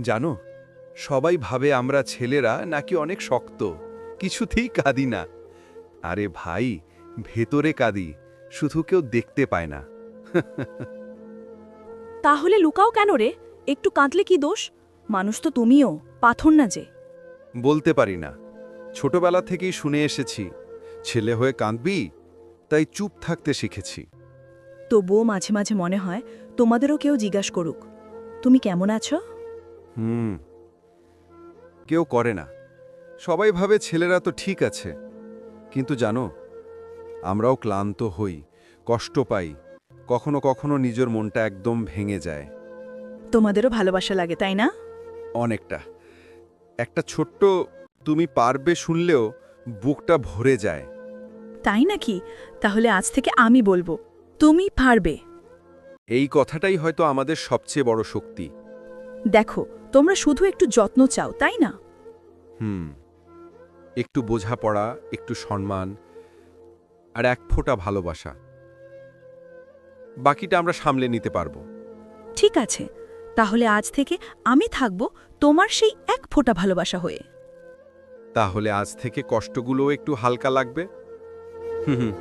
জানো, সবাই ভাবে আমরা ছেলেরা নাকি অনেক শক্ত, কিছুতেই কাঁদি না। আরে ভাই, ভেতরে কাঁদি, শুধু কেউ দেখতে পায় না। তাহলে লুকাও কেন রে? একটু কাঁদলে কি দোষ? মানুষ তো তুমিও, পাথর না যে। বলতে পারি না, ছোটবেলা থেকেই শুনে এসেছি, ছেলে হয়ে কাঁদবি, তাই চুপ থাকতে শিখেছি। তবুও মাঝে মাঝে মনে হয় তোমাদেরও কেউ জিজ্ঞাসা করুক, তুমি কেমন আছো? হুম, কেউ করে না। সবাই ভাবে ছেলেরা তো ঠিক আছে। কিন্তু জানো, আমরাও ক্লান্ত হই, কষ্ট পাই, কখনো কখনো নিজের মনটা একদম ভেঙে যায়। তোমাদেরও ভালোবাসা লাগে, তাই না? অনেকটা। একটা ছোট্ট তুমি পারবে শুনলেও বুকটা ভরে যায়। তাই নাকি? তাহলে আজ থেকে আমি বলবো, তুমি পারবে। এই কথাটাই হয়তো আমাদের সবচেয়ে বড় শক্তি। দেখো, তোমরা শুধু একটু যত্ন চাও, তাই না? হুম, একটু বোঝাপড়া, একটু সম্মান, আর এক ফোঁটা ভালোবাসা। বাকিটা আমরা সামলে নিতে পারবো। ঠিক আছে, তাহলে আজ থেকে আমি থাকব তোমার সেই এক ফোঁটা ভালোবাসা হয়ে। তাহলে আজ থেকে কষ্টগুলোও একটু হালকা লাগবে। হুম হুম।